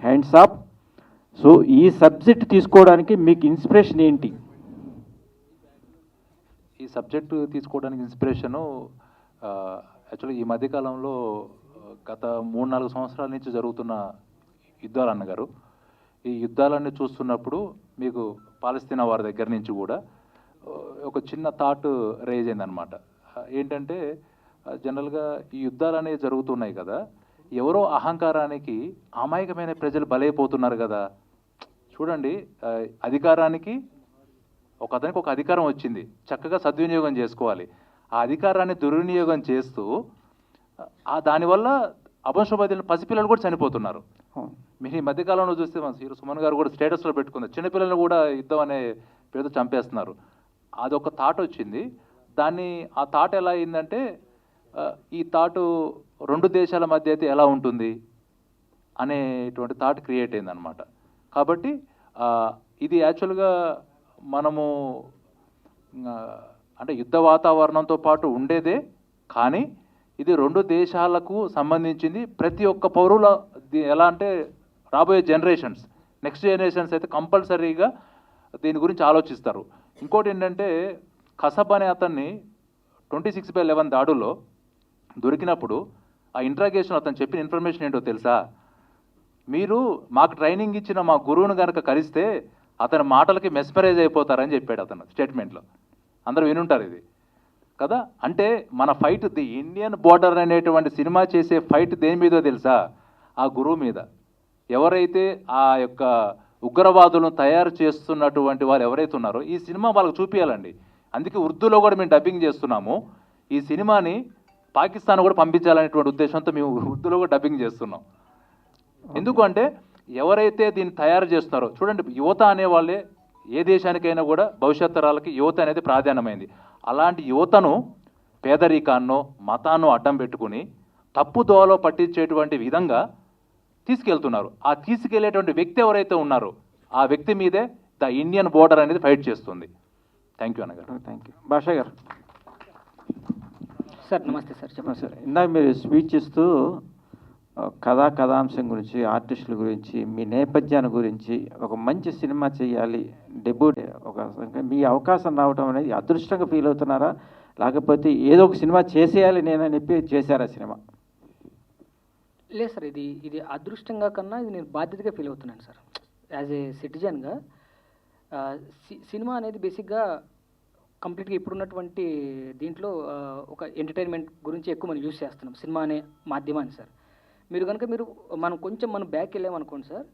Hands up. So ఈ subject తీసుకోవడానికి మీకు ఇన్స్పిరేషన్ ఏంటి? ఈ సబ్జెక్టు తీసుకోవడానికి ఇన్స్పిరేషను యాక్చువల్లీ ఈ మధ్యకాలంలో గత 3-4 సంవత్సరాల నుంచి జరుగుతున్న యుద్ధాలు అన్నగారు. ఈ యుద్ధాలన్నీ చూస్తున్నప్పుడు మీకు పాలస్తీనా వారి దగ్గర నుంచి కూడా ఒక చిన్న థాట్ రేజ్ అయిందనమాట. ఏంటంటే జనరల్గా ఈ యుద్ధాలు అనేవి జరుగుతున్నాయి కదా, ఎవరో అహంకారానికి అమాయకమైన ప్రజలు బలైపోతున్నారు కదా. చూడండి, అధికారానికి అతనికి ఒక అధికారం వచ్చింది, చక్కగా సద్వినియోగం చేసుకోవాలి. ఆ అధికారాన్ని దుర్వినియోగం చేస్తూ దానివల్ల అవంశవాదులు పసిపిల్లలు కూడా చనిపోతున్నారు. మీరు ఈ మధ్యకాలంలో చూస్తే మన హీరో సుమన్ గారు కూడా స్టేటస్లో పెట్టుకుంది, చిన్నపిల్లలు కూడా యుద్ధం అనే పేరుతో చంపేస్తున్నారు. అదొక థాట్ వచ్చింది. ఆ థాట్ ఎలా అయిందంటే, ఈ థాటు 2 దేశాల మధ్య అయితే ఎలా ఉంటుంది అనేటువంటి థాట్ క్రియేట్ అయిందనమాట. కాబట్టి ఇది యాక్చువల్గా మనము అంటే యుద్ధ వాతావరణంతో పాటు ఉండేదే, కానీ ఇది 2 దేశాలకు సంబంధించింది. ప్రతి ఒక్క పౌరుల ఎలా అంటే రాబోయే జనరేషన్స్, నెక్స్ట్ జనరేషన్స్ అయితే కంపల్సరీగా దీని గురించి ఆలోచిస్తారు. ఇంకోటి ఏంటంటే, కసబ్ అనే అతన్ని 26/11 దాడుల్లో దొరికినప్పుడు ఆ ఇంట్రాగేషన్ అతను చెప్పిన ఇన్ఫర్మేషన్ ఏంటో తెలుసా? మీరు మాకు ట్రైనింగ్ ఇచ్చిన మా గురువును కనుక కలిస్తే అతని మాటలకి మెస్మరైజ్ అయిపోతారని చెప్పాడు అతను స్టేట్మెంట్లో. అందరూ వినుంటారు ఇది కదా. అంటే మన ఫైట్ ది ఇండియన్ బోర్డర్ అనేటువంటి సినిమా చేసే ఫైట్ దేని మీదో తెలుసా? ఆ గురువు మీద. ఎవరైతే ఆ యొక్క ఉగ్రవాదులను తయారు చేస్తున్నటువంటి వాళ్ళు ఎవరైతే ఉన్నారో ఈ సినిమా వాళ్ళకి చూపించాలండి. అందుకే ఉర్దూలో కూడా మేము డబ్బింగ్ చేస్తున్నాము. ఈ సినిమాని పాకిస్తాన్ కూడా పంపించాలనేటువంటి ఉద్దేశంతో మేము ఉర్దూలో కూడా డబ్బింగ్ చేస్తున్నాం. ఎందుకంటే ఎవరైతే దీన్ని తయారు చేస్తున్నారో చూడండి, యువత అనేవాళ్ళే ఏ దేశానికైనా కూడా భవిష్యత్ తరాలకి యువత అనేది ప్రాధాన్యమైంది. అలాంటి యువతను పేదరికాన్నో మతాన్నో అడ్డం పెట్టుకుని తప్పు దోవలో పట్టించేటువంటి విధంగా తీసుకెళ్తున్నారు. ఆ తీసుకెళ్లేటువంటి వ్యక్తి ఎవరైతే ఉన్నారో ఆ వ్యక్తి మీదే ద ఇండియన్ బోర్డర్ అనేది ఫైట్ చేస్తుంది. థ్యాంక్ యూ అన్నగారు. Thank you. భాషా గారు. సార్ నమస్తే సార్. చెప్పండి సార్. ఇందాక మీరు స్పీచ్ ఇస్తూ కథాంశం గురించి, ఆర్టిస్టుల గురించి, మీ నేపథ్యాన్ని గురించి, ఒక మంచి సినిమా చేయాలి, డెబ్యూట్ మీ అవకాశం రావడం అనేది అదృష్టంగా ఫీల్ అవుతున్నారా, లేకపోతే ఏదో ఒక సినిమా చేసేయాలి నేనని చెప్పి చేశారా సినిమా? లేదు సార్, ఇది అదృష్టంగా కన్నా ఇది నేను బాధ్యతగా ఫీల్ అవుతున్నాను సార్. యాజ్ ఏ సిటిజన్గా సినిమా అనేది బేసిక్గా కంప్లీట్గా ఇప్పుడున్నటువంటి దీంట్లో ఒక ఎంటర్టైన్మెంట్ గురించి ఎక్కువ మనం యూజ్ చేస్తున్నాం సినిమా అనే మాధ్యమాన్ని సార్. మనం కొంచెం బ్యాక్ వెళ్ళామనుకోండి సార్,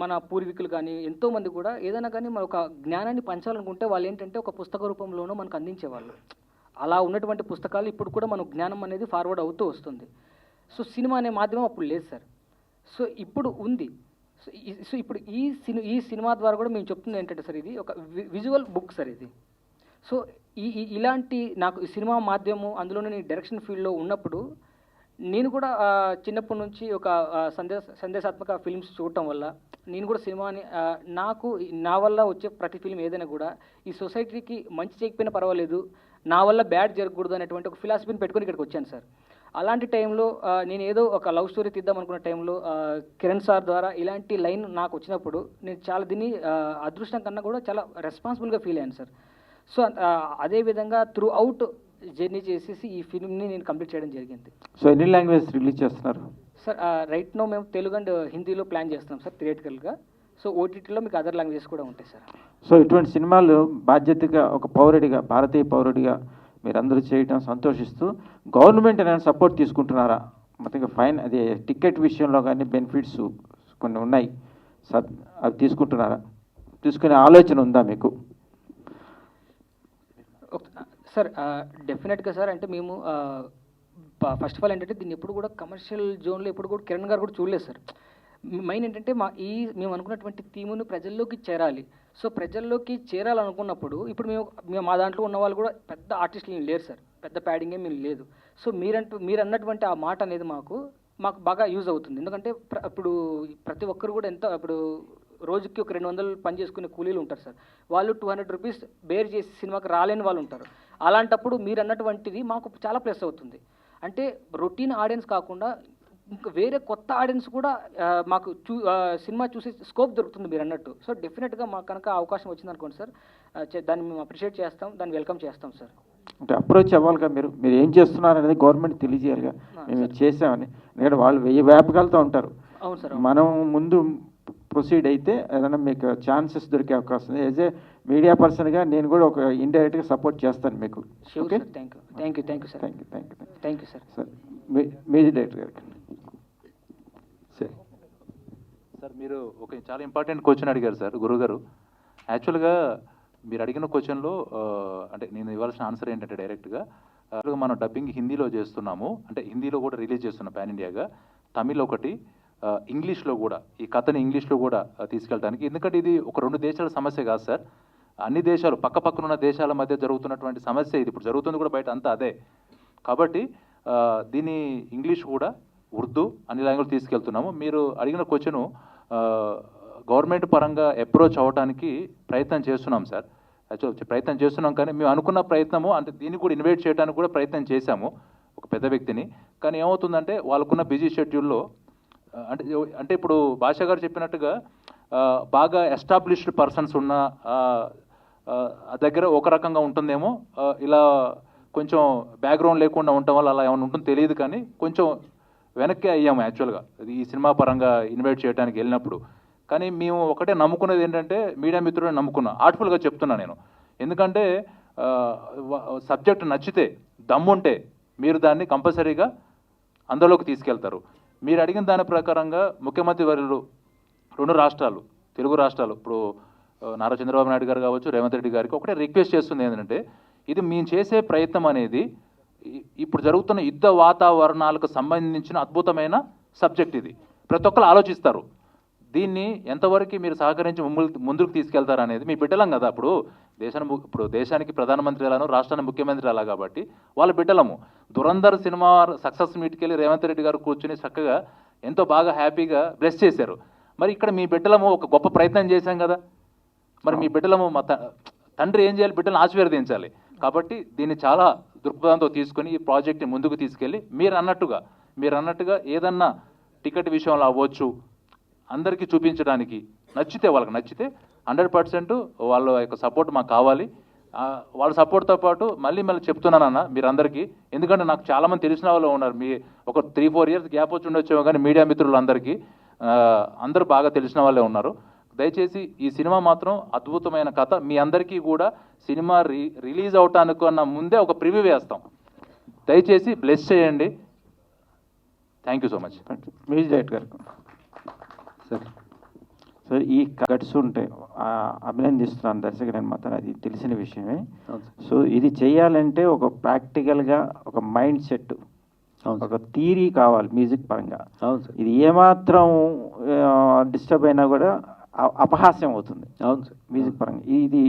మన పూర్వీకులు కానీ ఎంతోమంది కూడా ఏదైనా కానీ మన ఒక జ్ఞానాన్ని పంచాలనుకుంటే వాళ్ళు ఏంటంటే ఒక పుస్తక రూపంలోనూ మనకు అందించేవాళ్ళు. అలా ఉన్నటువంటి పుస్తకాలు ఇప్పుడు కూడా మన జ్ఞానం అనేది ఫార్వర్డ్ అవుతూ వస్తుంది. సో సినిమా అనే మాధ్యమం అప్పుడు లేదు సార్. సో ఇప్పుడు ఉంది. సో ఇప్పుడు ఈ సినిమా ద్వారా కూడా మేము చెప్తుంది ఏంటంటే సార్, ఇది ఒక విజువల్ బుక్ సార్ ఇది. సో ఇలాంటి నాకు ఈ సినిమా మాధ్యమం, అందులోనే నేను డైరెక్షన్ ఫీల్డ్లో ఉన్నప్పుడు నేను కూడా చిన్నప్పటి నుంచి ఒక సందేశాత్మక ఫిల్మ్స్ చూడటం వల్ల నేను కూడా సినిమాని నా వల్ల వచ్చే ప్రతి ఫిల్మ్ ఏదైనా కూడా ఈ సొసైటీకి మంచి చేయకపోయినా పర్వాలేదు, నా వల్ల బ్యాడ్ జరగకూడదు అనేటువంటి ఒక ఫిలాసఫీని పెట్టుకొని ఇక్కడికి వచ్చాను సార్. అలాంటి టైంలో నేను ఏదో ఒక లవ్ స్టోరీ తీద్దాం అనుకున్న టైంలో కిరణ్ సార్ ద్వారా ఇలాంటి లైన్ నాకు వచ్చినప్పుడు నేను చాలా దీన్ని అదృష్టం కన్నా కూడా చాలా రెస్పాన్సిబుల్గా ఫీల్ అయ్యాను సార్. సో అదేవిధంగా త్రూ అవుట్ జర్నీ చేసేసి ఈ ఫిల్మ్ని నేను కంప్లీట్ చేయడం జరిగింది. సో ఎన్ని లాంగ్వేజ్ రిలీజ్ చేస్తున్నారు సార్? రైట్ నో మేము తెలుగు అండ్ హిందీలో ప్లాన్ చేస్తున్నాం సార్ థియేటికల్గా. సో ఓటీటీలో మీకు అదర్ లాంగ్వేజెస్ కూడా ఉంటాయి సార్. సో ఇటువంటి సినిమాలు బాధ్యతగా ఒక పౌరుడిగా, భారతీయ పౌరుడిగా మీరందరూ చేయడం సంతోషిస్తూ గవర్నమెంట్ ఏమైనా సపోర్ట్ తీసుకుంటున్నారా? మొత్తంగా ఫైన్ అది టికెట్ విషయంలో కానీ బెనిఫిట్స్ కొన్ని ఉన్నాయి సార్, అవి తీసుకుంటున్నారా? తీసుకునే ఆలోచన ఉందా మీకు? సార్ డెఫినెట్గా సార్. అంటే మేము ఫస్ట్ ఆఫ్ ఆల్ ఏంటంటే దీన్ని ఎప్పుడు కూడా కమర్షియల్ జోన్లో ఎప్పుడు కూడా కిరణ్ గారు కూడా చూడలేదు సార్. మెయిన్ ఏంటంటే మేము అనుకున్నటువంటి థీమును ప్రజల్లోకి చేరాలి. సో ప్రజల్లోకి చేరాలనుకున్నప్పుడు ఇప్పుడు మేము మా దాంట్లో ఉన్న వాళ్ళు కూడా పెద్ద ఆర్టిస్టులు లేరు సార్, పెద్ద ప్యాడింగ్ ఏం లేదు. సో మీరు అన్నటువంటి ఆ మాట అనేది మాకు బాగా యూజ్ అవుతుంది. ఎందుకంటే ఇప్పుడు ప్రతి ఒక్కరు కూడా ఇప్పుడు రోజుకి ఒక 200 పని చేసుకునే కూలీలు ఉంటారు సార్. వాళ్ళు 200 రూపీస్ బేర్ చేసి సినిమాకి రాలేని వాళ్ళు ఉంటారు. అలాంటప్పుడు మీరు అన్నటువంటిది మాకు చాలా ప్లస్ అవుతుంది. అంటే రొటీన్ ఆడియన్స్ కాకుండా ఇంకా వేరే కొత్త ఆడియన్స్ కూడా మాకు సినిమా చూసే స్కోప్ దొరుకుతుంది మీరు అన్నట్టు. సో డెఫినెట్గా మాకు కనుక అవకాశం వచ్చింది అనుకోండి సార్, దాన్ని మేము అప్రిషియేట్ చేస్తాం, దాన్ని వెల్కమ్ చేస్తాం సార్. అంటే అప్రోచ్ అవ్వాలిగా, మీరు ఏం చేస్తున్నారు అనేది గవర్నమెంట్ తెలియజేయాలిగా, మేము ఇది చేసామని. ఎందుకంటే వాళ్ళు 1000 వ్యాపకాలతో ఉంటారు. అవును సార్. మనం ముందు ప్రొసీడ్ అయితే ఏదైనా మీకు ఛాన్సెస్ దొరికే అవకాశం ఉంది. యాజ్ ఏ మీడియా పర్సన్గా నేను కూడా ఒక ఇండైరెక్ట్గా సపోర్ట్ చేస్తాను మీకు. Okay, thank you sir. Thank you sir. Sir music director గారికి. సార్ మీరు ఒక చాలా ఇంపార్టెంట్ క్వశ్చన్ అడిగారు సార్ గురుగారు. యాక్చువల్గా మీరు అడిగిన క్వశ్చన్లో అంటే నేను ఇవ్వాల్సిన ఆన్సర్ ఏంటంటే డైరెక్ట్గా మనం డబ్బింగ్ హిందీలో చేస్తున్నాము, అంటే హిందీలో కూడా రిలీజ్ చేస్తున్నాం పాన్ ఇండియాగా, తమిళ్ ఒకటి, ఇంగ్లీష్లో కూడా ఈ కథని ఇంగ్లీష్లో కూడా తీసుకెళ్ళడానికి. ఎందుకంటే ఇది ఒక 2 దేశాల సమస్య కాదు సార్, అన్ని దేశాలు పక్కపక్కన ఉన్న దేశాల మధ్య జరుగుతున్నటువంటి సమస్య ఇది. ఇప్పుడు జరుగుతుంది కూడా బయట అంతా అదే. కాబట్టి దీన్ని ఇంగ్లీష్ కూడా ఉర్దూ అన్ని లాంగ్వేజ్ తీసుకెళ్తున్నాము. మీరు అడిగిన క్వశ్చను గవర్నమెంట్ పరంగా అప్రోచ్ అవ్వడానికి ప్రయత్నం చేస్తున్నాం సార్. యాక్చువల్ ప్రయత్నం చేస్తున్నాం, కానీ మేము అనుకున్న ప్రయత్నము అంటే దీన్ని కూడా ఇన్వైట్ చేయడానికి కూడా ప్రయత్నం చేశాము ఒక పెద్ద వ్యక్తిని. కానీ ఏమవుతుందంటే వాళ్ళకున్న బిజీ షెడ్యూల్లో అంటే ఇప్పుడు భాషా గారు చెప్పినట్టుగా బాగా ఎస్టాబ్లిష్డ్ పర్సన్స్ ఉన్న దగ్గర ఒక రకంగా ఉంటుందేమో, ఇలా కొంచెం బ్యాక్గ్రౌండ్ లేకుండా ఉండటం వల్ల అలా ఏమైనా ఉంటుందో తెలియదు, కానీ కొంచెం వెనక్కి అయ్యాము యాక్చువల్గా ఈ సినిమా పరంగా ఇన్వైట్ చేయడానికి వెళ్ళినప్పుడు. కానీ మేము ఒకటే నమ్ముకునేది ఏంటంటే మీడియా మిత్రులను నమ్ముకున్నాం. ఆర్ట్ఫుల్గా చెప్తున్నా నేను, ఎందుకంటే సబ్జెక్ట్ నచ్చితే దమ్ముంటే మీరు దాన్ని కంపల్సరీగా అందులోకి తీసుకెళ్తారు. మీరు అడిగిన దాని ప్రకారంగా ముఖ్యమంత్రి వర్యులు 2 రాష్ట్రాలు, తెలుగు రాష్ట్రాలు, ఇప్పుడు నారా చంద్రబాబు నాయుడు గారు కావచ్చు, రేవంత్ రెడ్డి గారికి ఒకటే రిక్వెస్ట్ చేస్తుంది ఏంటంటే, ఇది మేము చేసే ప్రయత్నం అనేది ఇప్పుడు జరుగుతున్న యుద్ధ వాతావరణాలకు సంబంధించిన అద్భుతమైన సబ్జెక్ట్. ఇది ప్రతి ఒక్కరు ఆలోచిస్తారు, దీన్ని ఎంతవరకు మీరు సహకరించి ముందుకు తీసుకెళ్తారు అనేది. మీ బిడ్డలం కదా, ఇప్పుడు దేశానికి ప్రధానమంత్రి ఎలానో రాష్ట్రానికి ముఖ్యమంత్రి అలా, కాబట్టి వాళ్ళ బిడ్డలము. దురంధర్ సినిమా సక్సెస్ మీట్కి వెళ్ళి రేవంత్ రెడ్డి గారు కూర్చుని చక్కగా ఎంతో బాగా హ్యాపీగా బ్లెస్ చేశారు. మరి ఇక్కడ మీ బిడ్డలము ఒక గొప్ప ప్రయత్నం చేశాం కదా, మరి మీ బిడ్డలము మా తండ్రి ఏం చేయాలి, బిడ్డలను ఆశీర్వదించాలి. కాబట్టి దీన్ని చాలా దృక్పథంతో తీసుకొని ఈ ప్రాజెక్ట్ని ముందుకు తీసుకెళ్ళి మీరు అన్నట్టుగా ఏదన్నా టికెట్ విషయంలో అవ్వచ్చు, అందరికీ చూపించడానికి వాళ్ళకి నచ్చితే 100% వాళ్ళ యొక్క సపోర్ట్ మాకు కావాలి. వాళ్ళ సపోర్ట్తో పాటు మళ్ళీ చెప్తున్నానన్న మీరందరికీ, ఎందుకంటే నాకు చాలామంది తెలిసిన వాళ్ళు ఉన్నారు, మీ ఒక 3-4 ఇయర్స్ గ్యాప్ వచ్చి ఉండొచ్చేమో, కానీ మీడియా మిత్రులందరికీ అందరూ బాగా తెలిసిన వాళ్ళే ఉన్నారు. దయచేసి ఈ సినిమా మాత్రం అద్భుతమైన కథ. మీ అందరికీ కూడా సినిమా రిలీజ్ అవటానికన్నా ముందే ఒక ప్రివ్యూ వేస్తాం, దయచేసి బ్లెస్ చేయండి. Thank you so much. Music director గారు. సార్ ఈ కట్స్ ఉంటాయి, అభినందిస్తున్నాను దర్శకుడు మాత్రం, అది తెలిసిన విషయమే. సో ఇది చేయాలంటే ఒక ప్రాక్టికల్గా ఒక మైండ్ సెట్, ఒక థియరీ కావాలి మ్యూజిక్ పరంగా. ఇది ఏమాత్రం డిస్టర్బ్ అయినా కూడా అపహాస్యం అవుతుంది. అవును సార్, మ్యూజిక్ పరంగా ఇది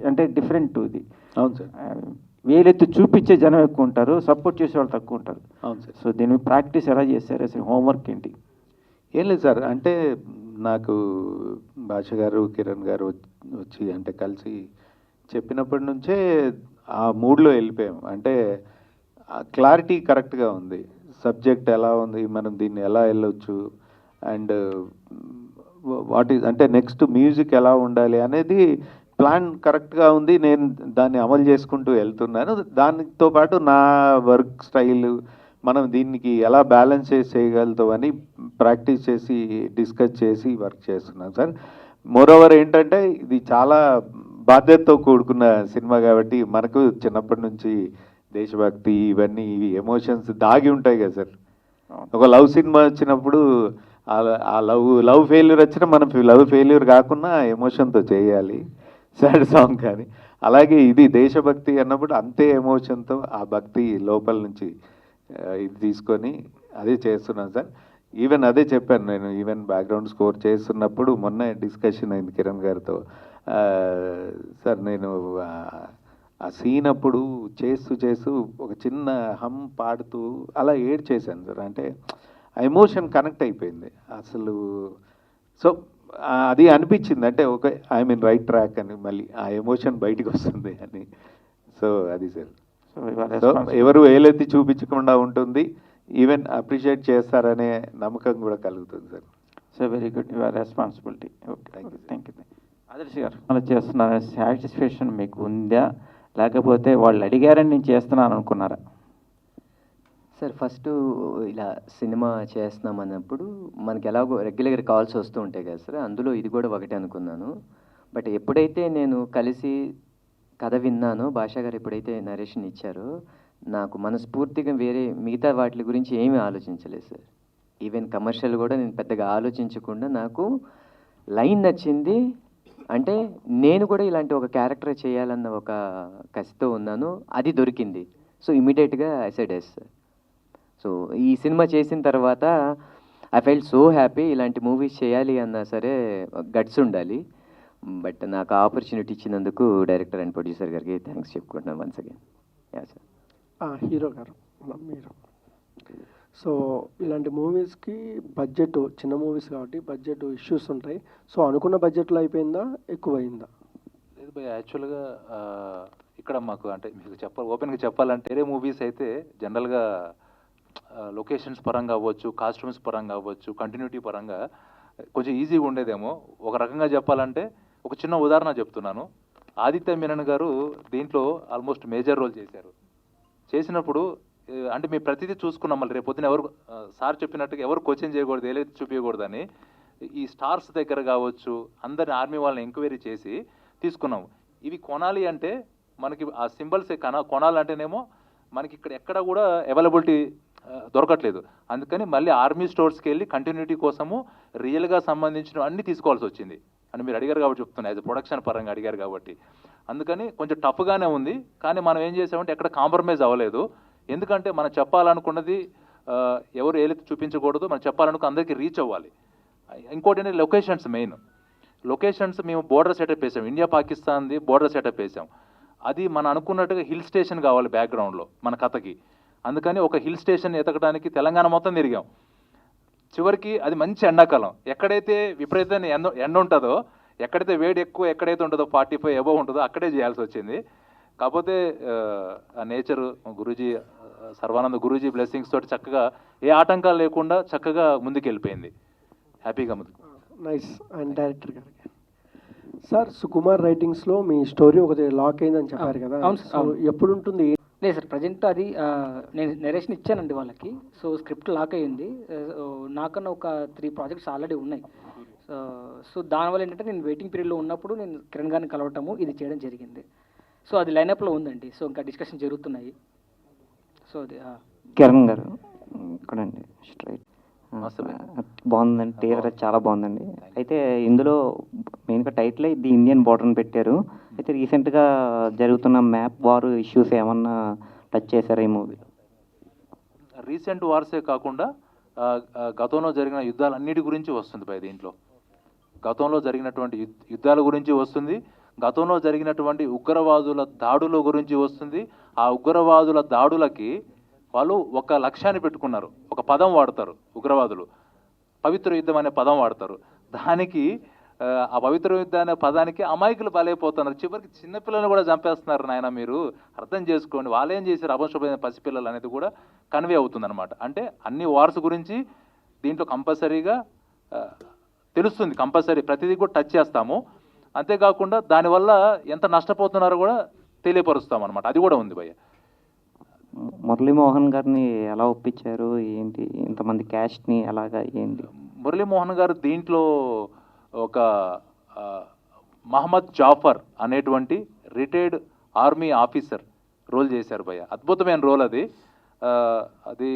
అంటే డిఫరెంట్. ఇది అవును సార్, వేలెత్తి చూపించే జనం ఎక్కువ ఉంటారు, సపోర్ట్ చేసే వాళ్ళు తక్కువ ఉంటారు. అవును సార్. సో దీని ప్రాక్టీస్ ఎలా చేశారు, అసలు హోంవర్క్ ఏంటి? ఏం లేదు సార్, అంటే నాకు భాష గారు కిరణ్ గారు వచ్చి అంటే కలిసి చెప్పినప్పటి నుంచే ఆ మూడ్లో వెళ్ళిపోయాం. అంటే క్లారిటీ కరెక్ట్గా ఉంది, సబ్జెక్ట్ ఎలా ఉంది, మనం దీన్ని ఎలా వెళ్ళొచ్చు, అండ్ వాట్ ఈజ్ అంటే నెక్స్ట్ మ్యూజిక్ ఎలా ఉండాలి అనేది ప్లాన్ కరెక్ట్గా ఉంది. నేను దాన్ని అమలు చేసుకుంటూ వెళ్తున్నాను. దానితో పాటు నా వర్క్ స్టైల్, మనం దీనికి ఎలా బ్యాలెన్స్ చేయగలుగుతాం అని ప్రాక్టీస్ చేసి డిస్కస్ చేసి వర్క్ చేస్తున్నాం సార్. మోరోవర్ ఏంటంటే ఇది చాలా బాధ్యతతో కూడుకున్న సినిమా కాబట్టి మనకు చిన్నప్పటి నుంచి దేశభక్తి ఇవన్నీ ఎమోషన్స్ దాగి ఉంటాయి కదా సార్. ఒక లవ్ సినిమా వచ్చినప్పుడు ఆ లవ్ ఫెయిల్యూర్ వచ్చినా మనం లవ్ ఫెయిల్యూర్ కాకుండా ఎమోషన్తో చేయాలి సాడ్ సాంగ్. కానీ అలాగే ఇది దేశభక్తి అన్నప్పుడు అంతే ఎమోషన్తో ఆ భక్తి లోపల నుంచి ఇది తీసుకొని అదే చేస్తున్నాను సార్. ఈవెన్ అదే చెప్పాను నేను, ఈవెన్ బ్యాక్గ్రౌండ్ స్కోర్ చేస్తున్నప్పుడు మొన్న డిస్కషన్ అయింది కిరణ్ గారితో. సార్ నేను ఆ సీన్ అప్పుడు చేస్తూ ఒక చిన్న హమ్ పాడుతూ అలా ఏడ్ చేశాను సార్. అంటే ఆ ఎమోషన్ కనెక్ట్ అయిపోయింది అసలు. సో అది అనిపించింది, అంటే okay I'm in right track అని, మళ్ళీ ఆ ఎమోషన్ బయటకు వస్తుంది అని. సో అది సార్, సో ఎవరు వేలెత్తి చూపించకుండా ఉంటుంది. ఈవెన్ అప్రిషియేట్ చేస్తారనే నమ్మకం కూడా కలుగుతుంది sir. So very good, your responsibility. Okay, Thank you. Thank you. Adarsh గారు, అలా చేస్తున్న సాటిస్ఫాక్షన్ మీకు ఉందా, లేకపోతే వాళ్ళు అడిగారని నేను చేస్తున్నాను అనుకున్నారా? సార్ ఫస్ట్ ఇలా సినిమా చేస్తున్నాం అన్నప్పుడు మనకి ఎలాగో రెగ్యులర్ కాల్స్ వస్తూ ఉంటాయి కదా సార్, అందులో ఇది కూడా ఒకటే అనుకున్నాను. బట్ ఎప్పుడైతే నేను కలిసి కథ విన్నానో, భాషా గారు ఎప్పుడైతే నరేషన్ ఇచ్చారో, నాకు మనస్ఫూర్తిగా వేరే మిగతా వాటి గురించి ఏమీ ఆలోచించలేదు సార్. ఈవెన్ కమర్షియల్ కూడా నేను పెద్దగా ఆలోచించకుండా నాకు లైన్ నచ్చింది. అంటే నేను కూడా ఇలాంటి ఒక క్యారెక్టర్ చేయాలన్న ఒక కసితో ఉన్నాను, అది దొరికింది. సో ఇమీడియట్గా I said yes sir. So ఈ సినిమా చేసిన తర్వాత ఐ ఫెల్ట్ సో హ్యాపీ. ఇలాంటి మూవీస్ చేయాలి అన్నా సరే గట్స్ ఉండాలి. బట్ నాకు ఆపర్చునిటీ ఇచ్చినందుకు డైరెక్టర్ అండ్ ప్రొడ్యూసర్ గారికి థ్యాంక్స్ చెప్పుకుంటున్నాను once again. Yeah sir. Hero గారు మీరు, సో ఇలాంటి మూవీస్కి బడ్జెట్, చిన్న మూవీస్ కాబట్టి బడ్జెట్ ఇష్యూస్ ఉంటాయి. సో అనుకున్న బడ్జెట్లో అయిపోయిందా, ఎక్కువైందా? లేదు భయ్య, యాక్చువల్గా ఇక్కడ మాకు అంటే మీకు ఓపెన్గా చెప్పాలంటే వేరే మూవీస్ అయితే జనరల్గా లొకేషన్స్ పరంగా అవ్వచ్చు, కాస్ట్యూమ్స్ పరంగా అవ్వచ్చు, కంటిన్యూటీ పరంగా కొంచెం ఈజీగా ఉండేదేమో. ఒక రకంగా చెప్పాలంటే ఒక చిన్న ఉదాహరణ చెప్తున్నాను. ఆదిత్య మీనన్ గారు దీంట్లో ఆల్మోస్ట్ మేజర్ రోల్ చేశారు. చేసినప్పుడు అంటే మేము ప్రతిదీ చూసుకున్నాం. మళ్ళీ రేపు పొద్దున ఎవరు సార్ చెప్పినట్టుగా ఎవరు క్వశ్చన్ చేయకూడదు, ఏదైతే చూపించకూడదని ఈ స్టార్స్ దగ్గర కావచ్చు అందరిని ఆర్మీ వాళ్ళని ఎంక్వైరీ చేసి తీసుకున్నాం. ఇవి కొనాలి అంటే మనకి ఆ సింబల్స్ కొనాలంటేనేమో మనకి ఇక్కడ ఎక్కడ కూడా అవైలబిలిటీ దొరకట్లేదు. అందుకని మళ్ళీ ఆర్మీ స్టోర్స్కి వెళ్ళి కంటిన్యూటీ కోసము రియల్గా సంబంధించిన అన్నీ తీసుకోవాల్సి వచ్చింది. అని మీరు అడిగారు కాబట్టి చెప్తున్నా, యాజ్ ప్రొడక్షన్ పరంగా అడిగారు కాబట్టి. అందుకని కొంచెం టఫ్గానే ఉంది. కానీ మనం ఏం చేసామంటే ఎక్కడ కాంప్రమైజ్ అవ్వలేదు. ఎందుకంటే మనం చెప్పాలనుకున్నది ఎవరు ఏలైతే చూపించకూడదు, మనం చెప్పాలనుకున్న అందరికీ రీచ్ అవ్వాలి. ఇంకోటి ఏంటంటే లొకేషన్స్ మెయిన్. లొకేషన్స్ మేము బోర్డర్ సెటప్ వేసాం, ఇండియా పాకిస్తాన్ది బోర్డర్ సెటప్ వేసాం. అది మనం అనుకున్నట్టుగా హిల్ స్టేషన్ కావాలి బ్యాక్గ్రౌండ్లో మన కథకి. అందుకని ఒక హిల్ స్టేషన్ ఎతకడానికి తెలంగాణ మొత్తం తిరిగాం. చివరికి అది మంచి ఎండాకాలం. ఎక్కడైతే విపరీతమైన ఎండ ఉంటుందో, ఎక్కడైతే వేడి ఎక్కువ ఎక్కడైతే ఉంటుందో 45 అబవ్ ఉంటుందో అక్కడే చేయాల్సి వచ్చింది. కాకపోతే ఆ నేచర్ గురూజీ, సర్వానంద గురూజీ బ్లెస్సింగ్స్ తోటి చక్కగా ఏ ఆటంకాలు లేకుండా చక్కగా ముందుకు వెళ్ళిపోయింది, హ్యాపీగా ముందుకు. నైస్. అండ్ డైరెక్టర్ గారికి సార్, సుకుమార్ రైటింగ్స్లో మీ స్టోరీ ఒకటి లాక్ అయిందని చెప్పారు కదా, అవును సార్. సో ఎప్పుడు ఉంటుంది? లేదు సార్, ప్రజెంట్ అది నేను నెరేషన్ ఇచ్చానండి వాళ్ళకి. సో స్క్రిప్ట్ లాక్ అయ్యింది. నాకన్నా ఒక 3 ప్రాజెక్ట్స్ ఆల్రెడీ ఉన్నాయి. సో దానివల్ల ఏంటంటే నేను వెయిటింగ్ పీరియడ్లో ఉన్నప్పుడు నేను కిరణ్ గారిని కలవటము, ఇది చేయడం జరిగింది. సో అది లైనప్లో ఉందండి. సో ఇంకా డిస్కషన్ జరుగుతున్నాయి. సో అది కిరణ్ గారు ఇక్కడండి స్ట్రైట్. నమస్తే. బాగుందండి, టీజర్ చాలా బాగుందండి. అయితే ఇందులో మెయిన్గా టైటిల్ ది ఇండియన్ బార్డర్ని పెట్టారు. అయితే రీసెంట్గా జరుగుతున్న మ్యాప్ వార్ ఇష్యూస్ ఏమన్నా టచ్ చేశారా ఈ మూవీలో? రీసెంట్ వార్సే కాకుండా గతంలో జరిగిన యుద్ధాలన్నిటి గురించి వస్తుంది పై దీంట్లో. గతంలో జరిగినటువంటి యుద్ధాల గురించి వస్తుంది, గతంలో జరిగినటువంటి ఉగ్రవాదుల దాడుల గురించి వస్తుంది. ఆ ఉగ్రవాదుల దాడులకి వాళ్ళు ఒక లక్ష్యాన్ని పెట్టుకున్నారు, ఒక పదం వాడతారు ఉగ్రవాదులు, పవిత్ర యుద్ధం అనే పదం వాడతారు. దానికి ఆ పవిత్ర యుద్ధం అనే పదానికి అమాయకులు బలైపోతున్నారు. చివరికి చిన్నపిల్లల్ని కూడా చంపేస్తున్నారు. నాయన మీరు అర్థం చేసుకోండి, వాళ్ళేం చేశారు అపశుభ్రమైన పసిపిల్లలు అనేది కూడా కన్వే అవుతుందన్నమాట. అంటే అన్ని వార్స్ గురించి దీంట్లో కంపల్సరీగా తెలుస్తుంది, కంపల్సరీ ప్రతిదీ కూడా టచ్ చేస్తాము. అంతేకాకుండా దానివల్ల ఎంత నష్టపోతున్నారో కూడా తెలియపరుస్తాం అనమాట. అది కూడా ఉంది భయ్య. మురళీమోహన్ గారిని ఎలా ఒప్పించారు ఏంటి, ఇంతమంది క్యాస్ట్ని ఎలాగా ఏంటి? మురళీమోహన్ గారు దీంట్లో ఒక మహమ్మద్ జాఫర్ అనేటువంటి రిటైర్డ్ ఆర్మీ ఆఫీసర్ రోల్ చేశారు భయ్య. అద్భుతమైన రోల్ అది. అది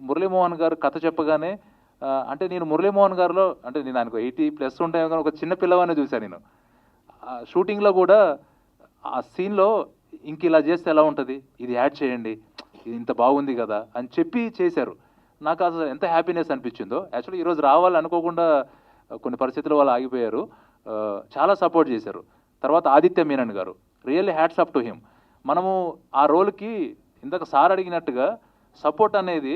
మురళీమోహన్ గారు కథ చెప్పగానే అంటే నేను మురళీమోహన్ గారిలో అంటే నేను ఆయనకు 80+ ఉంటాయి కానీ ఒక చిన్న పిల్లవాడిని చూశాను నేను. షూటింగ్లో కూడా ఆ సీన్లో ఇంక ఇలా చేస్తే ఎలా ఉంటుంది, ఇది యాడ్ చేయండి, ఇది ఇంత బాగుంది కదా అని చెప్పి చేశారు. నాకు అసలు ఎంత హ్యాపీనెస్ అనిపించిందో. యాక్చువల్లీ ఈరోజు రావాలి అనుకోకుండా కొన్ని పరిస్థితుల వల్ల ఆగిపోయారు. చాలా సపోర్ట్ చేశారు. తర్వాత ఆదిత్య మీనన్ గారు, really hats up to him. మనము ఆ రోల్కి ఇందాక సార్ అడిగినట్టుగా సపోర్ట్ అనేది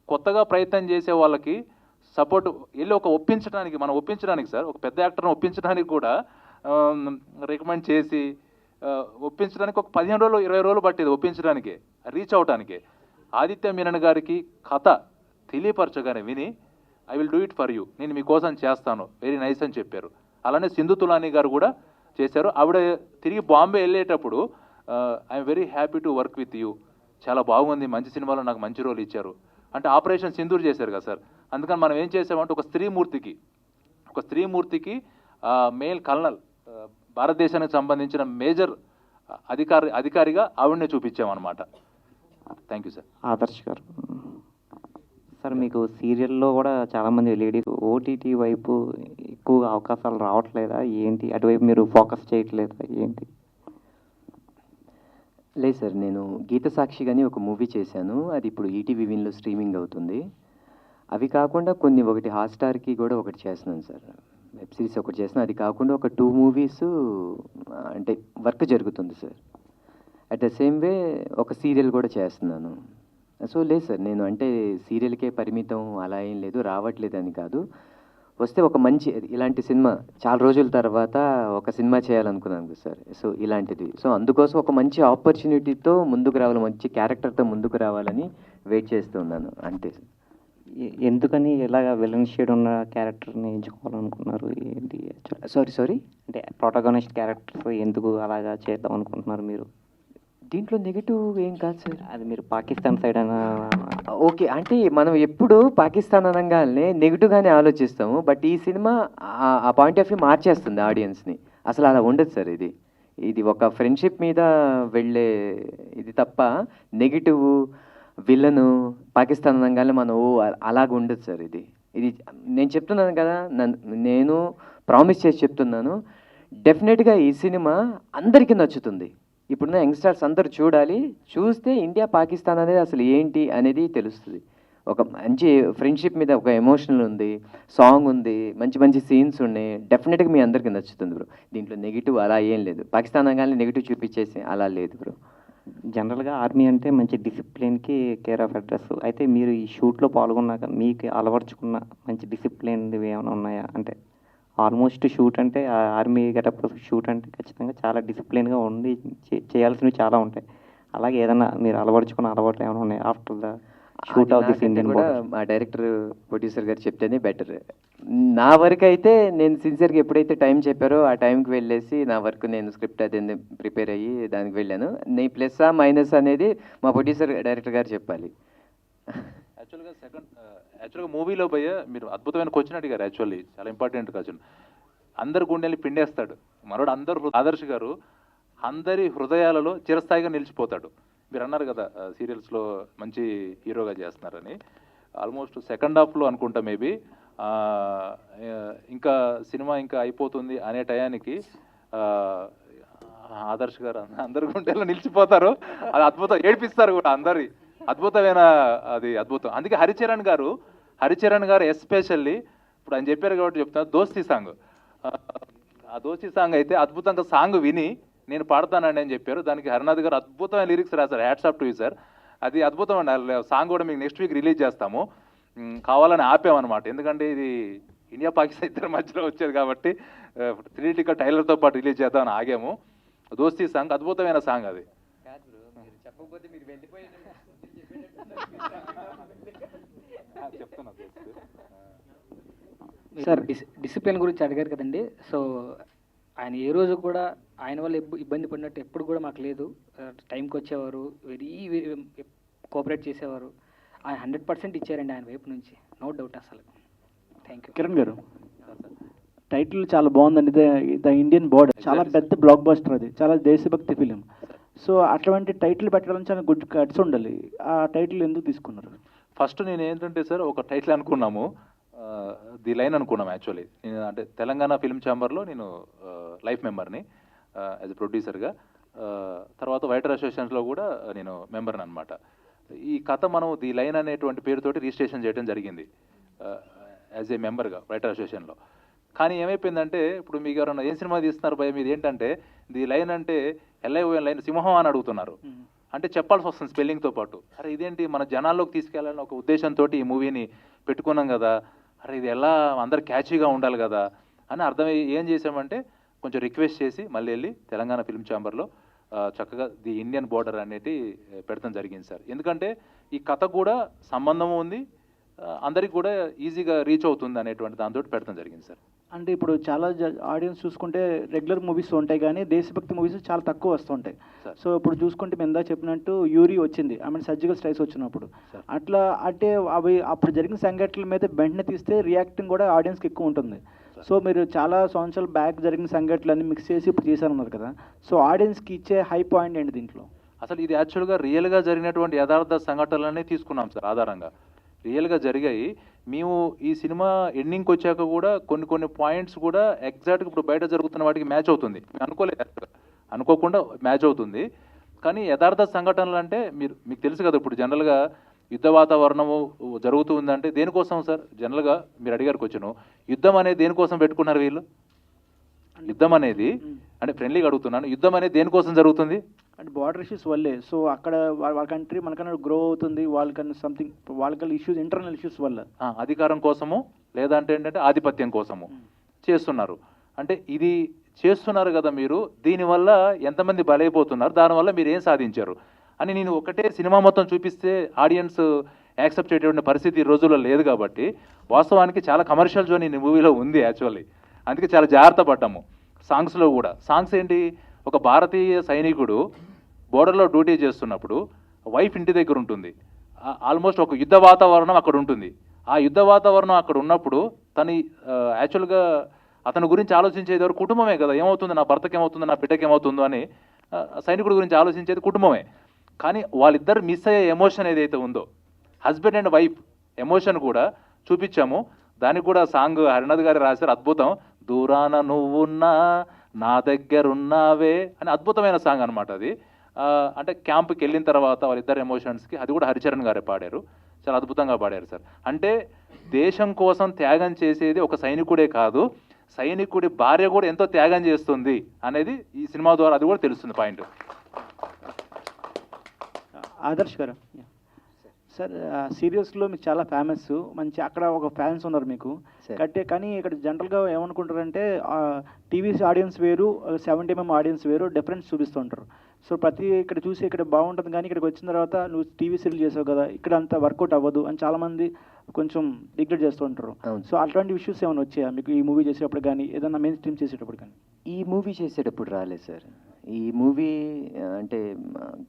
కొత్తగా ప్రయత్నం చేసే వాళ్ళకి సపోర్ట్ వెళ్ళి ఒక ఒప్పించడానికి సార్, ఒక పెద్ద యాక్టర్ని ఒప్పించడానికి కూడా రికమెండ్ చేసి ఒప్పించడానికి ఒక 15 రోజులు 20 రోజులు పట్టేది ఒప్పించడానికి, రీచ్ అవడానికి. ఆదిత్య మీనన్ గారికి కథ తెలియపరచగానే విని I will do it for you, నేను మీకోసం చేస్తాను, వెరీ నైస్ అని చెప్పారు. అలానే సింధు తులాని గారు కూడా చేశారు. ఆవిడ తిరిగి బాంబే వెళ్ళేటప్పుడు I'm very happy to work with you, చాలా బాగుంది, మంచి సినిమాలో నాకు మంచి రోల్ ఇచ్చారు అంటే ఆపరేషన్ సింధూర్ చేశారు కదా సార్. అందుకని మనం ఏం చేసామంటే ఒక స్త్రీమూర్తికి మేల్ కల్నల్, భారతదేశానికి సంబంధించిన మేజర్ అధికారిగా ఆవిడనే చూపించామన్నమాట. Thank you sir. ఆదర్శ్ గారు సార్, మీకు సీరియల్లో కూడా చాలామంది లేడీస్ ఓటీటీ వైపు ఎక్కువ అవకాశాలు రావట్లేదా ఏంటి? అటువైపు మీరు ఫోకస్ చేయట్లేదా ఏంటి? లేదు సార్, నేను గీత సాక్షి కానీ ఒక మూవీ చేశాను, అది ఇప్పుడు ఈటీవీ విన్లో స్ట్రీమింగ్ అవుతుంది. అవి కాకుండా ఒకటి హాట్స్టార్కి కూడా ఒకటి చేస్తున్నాను సార్, వెబ్ సిరీస్ ఒకటి చేస్తున్నాను. అది కాకుండా ఒక 2 మూవీస్ అంటే వర్క్ జరుగుతుంది sir. At the same way ఒక సీరియల్ కూడా చేస్తున్నాను. సో లేదు సార్, నేను అంటే సీరియల్కే పరిమితం అలా ఏం లేదు, రావట్లేదని కాదు. వస్తే ఒక మంచి ఇలాంటి సినిమా చాలా రోజుల తర్వాత ఒక సినిమా చేయాలనుకున్నాను సార్. సో ఇలాంటిది, సో అందుకోసం ఒక మంచి ఆపర్చునిటీతో ముందుకు రావాలి, మంచి క్యారెక్టర్తో ముందుకు రావాలని వెయిట్ చేస్తూ ఉన్నాను అంతే. ఎందుకని ఇలాగ విలన్ షేడ్ ఉన్న క్యారెక్టర్ని ఎంచుకోవాలనుకున్నారు ఏంటి? సారీ అంటే ప్రొటాగనిస్ట్ క్యారెక్టర్స్ ఎందుకు అలాగా చేద్దాం అనుకుంటున్నారు మీరు? దీంట్లో నెగిటివ్ ఏం కాదు సార్. అది మీరు పాకిస్తాన్ సైడ్ అన్న ఓకే, అంటే మనం ఎప్పుడు పాకిస్తాన్ అనగానే నెగిటివ్గానే ఆలోచిస్తాము, బట్ ఈ సినిమా ఆ పాయింట్ ఆఫ్ వ్యూ మార్చేస్తుంది ఆడియన్స్ని. అసలు అలా ఉండదు సార్, ఇది ఒక ఫ్రెండ్షిప్ మీద వెళ్ళే ఇది తప్ప నెగిటివ్ విలను పాకిస్తాన్ అనగానే మనం అలాగ ఉండదు సార్. ఇది నేను చెప్తున్నాను కదా, నేను ప్రామిస్ చేసి చెప్తున్నాను, డెఫినెట్గా ఈ సినిమా అందరికీ నచ్చుతుంది. ఇప్పుడున్న యంగ్స్టర్స్ అందరూ చూడాలి, చూస్తే ఇండియా పాకిస్తాన్ అనేది అసలు ఏంటి అనేది తెలుస్తుంది. ఒక మంచి ఫ్రెండ్షిప్ మీద ఒక ఎమోషనల్ ఉంది, సాంగ్ ఉంది, మంచి మంచి సీన్స్ ఉన్నాయి, డెఫినెట్గా మీ అందరికీ నచ్చుతుంది బ్రో. దీంట్లో నెగిటివ్ అలా ఏం లేదు, పాకిస్తాన్ అనగానే నెగిటివ్ చూపించేసి అలా లేదు బ్రో. జనరల్గా ఆర్మీ అంటే మంచి డిసిప్లిన్కి కేర్ ఆఫ్ అడ్రస్. అయితే మీరు ఈ షూట్లో పాల్గొన్నాక మీకు అలవర్చుకున్న మంచి డిసిప్లిన్ ఏమైనా ఉన్నాయా? అంటే ఆల్మోస్ట్ షూట్ అంటే ఆర్మీ గెటప్ షూట్ అంటే ఖచ్చితంగా చాలా డిసిప్లిన్గా ఉండి చేయాల్సినవి చాలా ఉంటాయి. అలాగే ఏదైనా మీరు అలవర్చుకున్న అలవాట్లు ఏమైనా ఉన్నాయి after the shoot of this Indian కూడా మా డైరెక్టర్ ప్రొడ్యూసర్ గారు చెప్తేనే బెటర్. నా వర్క్ అయితే నేను సిన్సియర్గా ఎప్పుడైతే టైం చెప్పారో ఆ టైంకి వెళ్ళేసి నా వర్క్ నేను స్క్రిప్ట్ అది ప్రిపేర్ అయ్యి దానికి వెళ్ళాను. నీ ప్లస్సా మైనస్ అనేది మా ప్రొడ్యూసర్ డైరెక్టర్ గారు చెప్పాలి. యాక్చువల్గా మూవీలో పోయే మీరు అద్భుతమైన క్వశ్చన్ అడిగారు. యాక్చువల్లీ చాలా ఇంపార్టెంట్ క్వశ్చన్. అందరు గుండెల్ని పిండేస్తాడు మనోడు. ఆదర్శ్ గారు అందరి హృదయాలలో చిరస్థాయిగా నిలిచిపోతాడు. మీరు అన్నారు కదా సీరియల్స్లో మంచి హీరోగా చేస్తున్నారని. ఆల్మోస్ట్ సెకండ్ హాఫ్లో అనుకుంటా మేబీ ఇంకా సినిమా ఇంకా అయిపోతుంది అనే టయానికి ఆదర్శ్ గారు అందరి గుండెల్లో నిలిచిపోతారు. అది అద్భుతం, ఏడిపిస్తారు కూడా అందరి. అద్భుతమైన అది అద్భుతం. అందుకే హరిచరణ్ గారు ఎస్పెషల్లీ ఇప్పుడు ఆయన చెప్పారు కాబట్టి చెప్తున్నారు, దోస్తీ సాంగ్. ఆ దోస్తీ సాంగ్ అయితే అద్భుతంగా సాంగ్ విని నేను పాడతానండి అని చెప్పారు. దానికి హరినాథ్ గారు అద్భుతమైన లిరిక్స్ రాశారు. Hats off to you sir. అది అద్భుతం అండి. సాంగ్ కూడా మీకు నెక్స్ట్ వీక్ రిలీజ్ చేస్తాము. కావాలని ఆపామన్నమాట, ఎందుకంటే ఇది ఇండియా పాకిస్తాన్ ఇద్దరి మధ్యలో వచ్చేది కాబట్టి 3D టైలర్తో పాటు రిలీజ్ చేద్దామని ఆగాము. దోస్తీ సాంగ్ అద్భుతమైన సాంగ్ అది. సార్ డిసిప్లిన్ గురించి అడిగారు కదండి. సో ఆయన ఏ రోజు కూడా ఆయన వల్ల ఇబ్బంది పడినట్టు ఎప్పుడు కూడా మాకు లేదు. టైంకి వచ్చేవారు, వెరీ కోఆపరేట్ చేసేవారు. ఆయన 100% ఇచ్చారండి ఆయన వైపు నుంచి, నో డౌట్ అసలు. Thank you. కిరణ్ గారు, టైటిల్ చాలా బాగుందండి. ద ఇండియన్ బోర్డర్ చాలా పెద్ద బ్లాక్ బస్టర్, అది చాలా దేశభక్తి ఫిలిం. సో అటువంటి టైటిల్ పెట్టడం చాలా గుడ్ కట్స్ ఉండాలి. ఆ టైటిల్ ఎందుకు తీసుకున్నారు? ఫస్ట్ నేను ఏంటంటే సార్ ఒక టైటిల్ అనుకున్నాము, ది లైన్ అనుకున్నాము. యాక్చువల్లీ నేను అంటే తెలంగాణ ఫిల్మ్ ఛాంబర్లో నేను లైఫ్ మెంబర్ని యాజ్ ఎ ప్రొడ్యూసర్గా. తర్వాత రైటర్ అసోసియేషన్స్లో కూడా నేను మెంబర్ని అనమాట. ఈ కథ మనం ది లైన్ అనేటువంటి పేరుతోటి రిజిస్ట్రేషన్ చేయడం జరిగింది యాజ్ ఏ మెంబర్గా రైటర్ అసోసియేషన్లో. కానీ ఏమైపోయిందంటే ఇప్పుడు మీకు ఎవరన్నా ఏం సినిమా తీస్తున్నారు భయ మీరు ఏంటంటే ది లైన్ అంటే LION లైన్ సింహం అని అడుగుతున్నారు. అంటే చెప్పాల్సి వస్తుంది స్పెల్లింగ్తో పాటు. అరే ఇదేంటి మన జనాల్లోకి తీసుకెళ్లాలని ఒక ఉద్దేశంతో ఈ మూవీని పెట్టుకున్నాం కదా, అరే ఇది ఎలా అందరు క్యాచీగా ఉండాలి కదా అని అర్థమయ్యి ఏం చేసామంటే కొంచెం రిక్వెస్ట్ చేసి మళ్ళీ వెళ్ళి తెలంగాణ ఫిల్మ్ ఛాంబర్లో చక్కగా ది ఇండియన్ బోర్డర్ అనేది పెడతాం జరిగింది సార్. ఎందుకంటే ఈ కథ కూడా సంబంధం ఉంది, అందరికి కూడా ఈజీగా రీచ్ అవుతుంది అనేటువంటి దాంతో పెట్టడం జరిగింది సార్. అంటే ఇప్పుడు చాలా ఆడియన్స్ చూసుకుంటే రెగ్యులర్ మూవీస్ ఉంటాయి కానీ దేశభక్తి మూవీస్ చాలా తక్కువ వస్తుంటాయి. సో ఇప్పుడు చూసుకుంటే మేము ఇందా చెప్పినట్టు యూరి వచ్చింది, ఐ మీన్ సర్జికల్ స్ట్రైక్స్ వచ్చినప్పుడు అట్లా అంటే అవి అప్పుడు జరిగిన సంఘటనల మీద వెంటనే తీస్తే రియాక్టింగ్ కూడా ఆడియన్స్కి ఎక్కువ ఉంటుంది. సో మీరు చాలా సంవత్సరాల బ్యాక్ జరిగిన సంఘటనలన్నీ మిక్స్ చేసి ఇప్పుడు చేశారన్నారు కదా, సో ఆడియన్స్కి ఇచ్చే హై పాయింట్ ఏంటి దీంట్లో? అసలు ఇది యాక్చువల్గా రియల్గా జరిగినటువంటి యథార్థ సంఘటనలనే తీసుకున్నాం సార్ ఆధారంగా. రియల్గా జరిగాయి. మేము ఈ సినిమా ఎండింగ్కి వచ్చాక కూడా కొన్ని పాయింట్స్ కూడా ఎగ్జాక్ట్గా ఇప్పుడు బయట జరుగుతున్న వాటికి మ్యాచ్ అవుతుంది. మేము అనుకోలేదు, అనుకోకుండా మ్యాచ్ అవుతుంది. కానీ యథార్థ సంఘటనలు అంటే మీకు తెలుసు కదా, ఇప్పుడు జనరల్గా యుద్ధ వాతావరణము జరుగుతుందంటే దేనికోసం సార్? జనరల్గా మీరు అడిగారు క్వశ్చన్, యుద్ధం అనేది దేనికోసం పెట్టుకున్నారు వీళ్ళు? యుద్ధం అనేది అంటే ఫ్రెండ్లీగా అడుగుతున్నాను, యుద్ధం అనేది దేనికోసం జరుగుతుంది? అంటే బార్డర్ ఇష్యూస్ వల్లే. సో అక్కడ వాళ్ళ కంట్రీ మనకన్నా గ్రో అవుతుంది, వాళ్ళకన్నా సంథింగ్ వాళ్ళకన్నా ఇష్యూస్, ఇంటర్నల్ ఇష్యూస్ వల్ల అధికారం కోసము లేదంటే ఏంటంటే ఆధిపత్యం కోసము చేస్తున్నారు. అంటే ఇది చేస్తున్నారు కదా మీరు, దీనివల్ల ఎంతమంది బలైపోతున్నారు, దానివల్ల మీరు ఏం సాధించారు అని నేను ఒకటే సినిమా మొత్తం చూపిస్తే ఆడియన్స్ యాక్సెప్ట్ చేసేటువంటి పరిస్థితి ఈ రోజుల్లో లేదు. కాబట్టి వాస్తవానికి చాలా కమర్షియల్ జోన్ ఈ మూవీలో ఉంది యాక్చువల్లీ. అందుకే చాలా జాగ్రత్త పడ్డాము. సాంగ్స్లో కూడా సాంగ్స్ ఏంటి, ఒక భారతీయ సైనికుడు బోర్డర్లో డ్యూటీ చేస్తున్నప్పుడు వైఫ్ ఇంటి దగ్గర ఉంటుంది, ఆల్మోస్ట్ ఒక యుద్ధ వాతావరణం అక్కడ ఉంటుంది. ఆ యుద్ధ వాతావరణం అక్కడ ఉన్నప్పుడు తను యాక్చువల్గా అతని గురించి ఆలోచించేది ఎవరు? కుటుంబమే కదా. ఏమవుతుంది, నా భర్తకి ఏమవుతుందో, నా బిడ్డకి ఏమవుతుందో అని సైనికుడి గురించి ఆలోచించేది కుటుంబమే. కానీ వాళ్ళిద్దరు మిస్ అయ్యే ఎమోషన్ ఏదైతే ఉందో, హస్బెండ్ అండ్ వైఫ్ ఎమోషన్ కూడా చూపించాము. దానికి కూడా సాంగ్ హరినాథ్ గారు రాశారు, అద్భుతం. దూరాన నువ్వున్నా నా దగ్గరున్నావే అని అద్భుతమైన సాంగ్ అనమాట అది. అంటే క్యాంప్కి వెళ్ళిన తర్వాత వాళ్ళిద్దరు ఎమోషన్స్కి అది కూడా హరిచరణ్ గారే పాడారు, చాలా అద్భుతంగా పాడారు సార్. అంటే దేశం కోసం త్యాగం చేసేది ఒక సైనికుడే కాదు, సైనికుడి భార్య కూడా ఎంతో త్యాగం చేస్తుంది అనేది ఈ సినిమా ద్వారా అది కూడా తెలుస్తుంది పాయింట్. ఆదర్శ్ గారు సార్, సీరియల్స్లో మీకు చాలా ఫేమస్, మంచి అక్కడ ఒక ఫ్యాన్స్ ఉన్నారు మీకు కానీ ఇక్కడ జనరల్గా ఏమనుకుంటారంటే టీవీ ఆడియన్స్ వేరు, 70mm ఆడియన్స్ వేరు, డిఫరెన్స్ చూపిస్తూ ఉంటారు. సో ఇక్కడ చూసి ఇక్కడ బాగుంటుంది కానీ ఇక్కడికి వచ్చిన తర్వాత నువ్వు టీవీ సీరియల్ చేసావు కదా, ఇక్కడ అంత వర్కౌట్ అవ్వదు అని చాలామంది కొంచెం డిగ్రేడ్ చేస్తూ ఉంటారు. సో అట్లాంటి ఇష్యూస్ ఏమైనా వచ్చాయా మీకు ఈ మూవీ చేసేటప్పుడు కానీ ఏదైనా మెయిన్ స్ట్రీమ్ చేసేటప్పుడు కానీ? ఈ మూవీ చేసేటప్పుడు రాలేదు సార్. ఈ మూవీ అంటే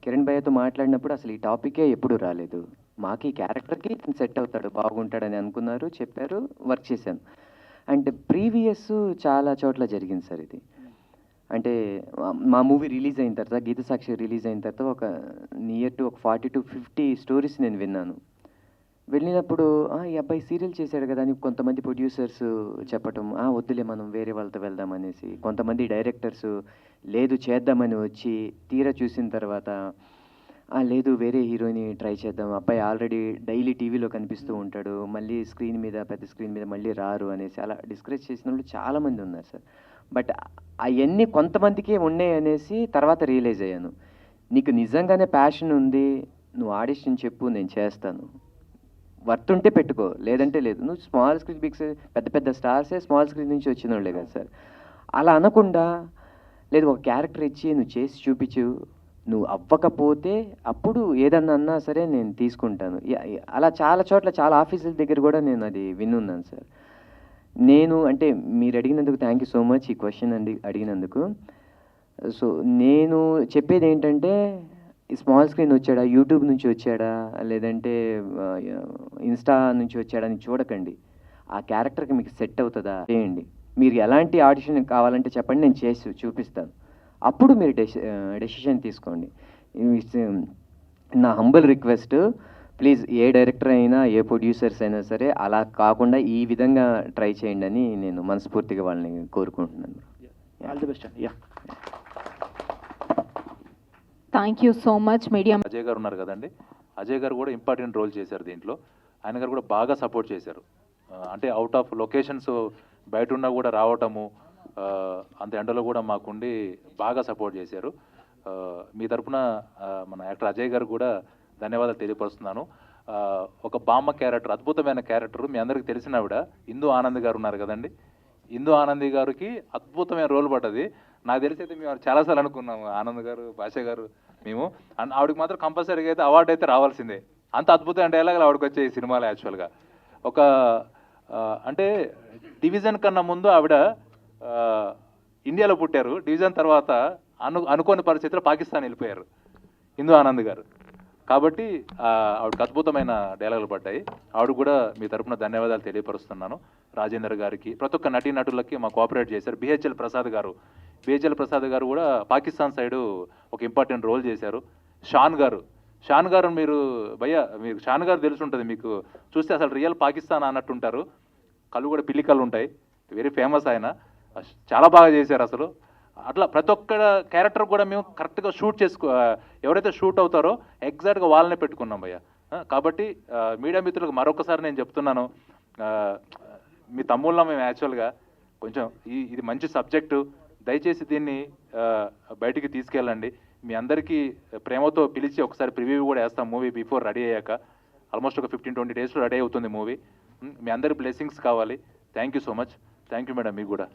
కిరణ్ భయ్యతో మాట్లాడినప్పుడు అసలు ఈ టాపికే ఎప్పుడు రాలేదు. మాకు ఈ క్యారెక్టర్కి సెట్ అవుతాడు, బాగుంటాడని అనుకున్నారు, చెప్పారు, వర్క్ చేశాను. అంటే ప్రీవియస్ చాలా చోట్ల జరిగింది సార్ ఇది. అంటే మా మూవీ రిలీజ్ అయిన తర్వాత, గీత సాక్షి రిలీజ్ అయిన తర్వాత ఒక నియర్ టు ఒక 40 to 50 స్టోరీస్ నేను విన్నాను. వెళ్ళినప్పుడు ఈ అబ్బాయి సీరియల్ చేశాడు కదా అని కొంతమంది ప్రొడ్యూసర్స్ చెప్పటం, వద్దులే మనం వేరే వాళ్ళతో వెళ్దాం అనేసి. కొంతమంది డైరెక్టర్స్ లేదు చేద్దామని వచ్చి తీరా చూసిన తర్వాత లేదు వేరే హీరోని ట్రై చేద్దాం, అబ్బాయి ఆల్రెడీ డైలీ టీవీలో కనిపిస్తూ ఉంటాడు, మళ్ళీ స్క్రీన్ మీద పెద్ద స్క్రీన్ మీద మళ్ళీ రారు అనేసి అలా డిస్కరేజ్ చేసిన వాళ్ళు చాలామంది ఉన్నారు సార్. బట్ అవన్నీ కొంతమందికే ఉన్నాయి అనేసి తర్వాత రియలైజ్ అయ్యాను. నీకు నిజంగానే ప్యాషన్ ఉంది, నువ్వు ఆడిషన్ చెప్పు, నేను చేస్తాను, వర్త్ ఉంటే పెట్టుకో, లేదంటే లేదు. నువ్వు స్మాల్ స్క్రీన్ బిగ్ పెద్ద పెద్ద స్టార్సే స్మాల్ స్క్రీన్ నుంచి వచ్చిన వాళ్ళే కదా సార్. అలా అనకుండా లేదు ఒక క్యారెక్టర్ ఇచ్చి నువ్వు చేసి చూపించు, నువ్వు అవ్వకపోతే అప్పుడు ఏదన్నా అన్నా సరే నేను తీసుకుంటాను. అలా చాలా చోట్ల చాలా ఆఫీసుల దగ్గర కూడా నేను అది వినున్నాను సార్. నేను అంటే మీరు అడిగినందుకు థ్యాంక్ యూ సో మచ్ ఈ క్వశ్చన్ అడిగినందుకు. సో నేను చెప్పేది ఏంటంటే స్మాల్ స్క్రీన్ వచ్చాడా, యూట్యూబ్ నుంచి వచ్చాడా, లేదంటే ఇన్స్టా నుంచి వచ్చాడా అని చూడకండి. ఆ క్యారెక్టర్కి మీకు సెట్ అవుతుందా చేయండి. మీరు ఎలాంటి ఆడిషన్ కావాలంటే చెప్పండి, నేను చేసి చూపిస్తాను. అప్పుడు మీరు డెసిషన్ తీసుకోండి. నా humble request, please A director అయినా ఏ ప్రొడ్యూసర్స్ అయినా సరే అలా కాకుండా ఈ విధంగా ట్రై చేయండి అని నేను మనస్ఫూర్తిగా వాళ్ళని కోరుకుంటున్నాను. All the best. Thank you so much media. Ajay గారు ఉన్నారు కదండి, అజయ్ గారు కూడా ఇంపార్టెంట్ రోల్ చేశారు దీంట్లో. ఆయన గారు కూడా బాగా సపోర్ట్ చేశారు. అంటే అవుట్ ఆఫ్ లొకేషన్స్ బయట ఉన్నా కూడా రావటము, అంత ఎండలో కూడా మాకుండి బాగా సపోర్ట్ చేశారు. మీ తరఫున మన యాక్టర్ అజయ్ గారు కూడా ధన్యవాదాలు తెలియపరుస్తున్నాను. ఒక బామ్మ క్యారెక్టర్, అద్భుతమైన క్యారెక్టర్, మీ అందరికీ తెలిసిన ఆవిడ ఇందు ఆనంద్ గారు ఉన్నారు కదండి. ఇందు ఆనంద్ గారికి అద్భుతమైన రోల్ పడ్డది. నాకు తెలిసి అయితే మేము చాలాసార్లు అనుకున్నాము, ఆనంద్ గారు, భాష గారు, మేము ఆవిడకి మాత్రం కంపల్సరీగా అయితే అవార్డు అయితే రావాల్సిందే. అంత అద్భుతమైన డైలాగులు ఆవిడకి వచ్చాయి ఈ సినిమాలో యాక్చువల్గా. ఒక అంటే డివిజన్ కన్నా ముందు ఆవిడ ఇండియాలో పుట్టారు, డివిజన్ తర్వాత అనుకోని పరిస్థితిలో పాకిస్తాన్ వెళ్ళిపోయారు హిందూ ఆనంద్ గారు. కాబట్టి ఆవిడకి అద్భుతమైన డైలాగులు పడ్డాయి. ఆవిడ కూడా మీ తరపున ధన్యవాదాలు తెలియపరుస్తున్నాను. రాజేందర్ గారికి, ప్రతి ఒక్క నటీనటులకి మా కోఆపరేట్ చేశారు. బిహెచ్ఎల్ ప్రసాద్ గారు కూడా పాకిస్తాన్ సైడు ఒక ఇంపార్టెంట్ రోల్ చేశారు. షాన్ గారు మీరు షాన్ గారు తెలిసి ఉంటుంది మీకు, చూస్తే అసలు రియల్ పాకిస్తాన్ అన్నట్టుంటారు. కళ్ళు కూడా పిల్లి కళ్ళు ఉంటాయి, వెరీ ఫేమస్ ఆయన, చాలా బాగా చేశారు అసలు. అట్లా ప్రతి ఒక్క క్యారెక్టర్ కూడా మేము కరెక్ట్గా ఎవరైతే షూట్ అవుతారో ఎగ్జాక్ట్గా వాళ్ళనే పెట్టుకున్నాం భయ్య. కాబట్టి మీడియా మిత్రులకు మరొకసారి నేను చెప్తున్నాను, మీ తమ్ముళ్ళ మేము యాక్చువల్గా కొంచెం ఇది మంచి సబ్జెక్టు, దయచేసి దీన్ని బయటికి తీసుకెళ్ళండి. మీ అందరికీ ప్రేమతో పిలిచి ఒకసారి ప్రివ్యూ కూడా వేస్తాం మూవీ బిఫోర్ రెడీ అయ్యాక. ఆల్మోస్ట్ ఒక 15-20 డేస్లో రెడీ అవుతుంది మూవీ. మీ అందరి బ్లెస్సింగ్స్ కావాలి. Thank you so much. Thank you madam మీకు కూడా.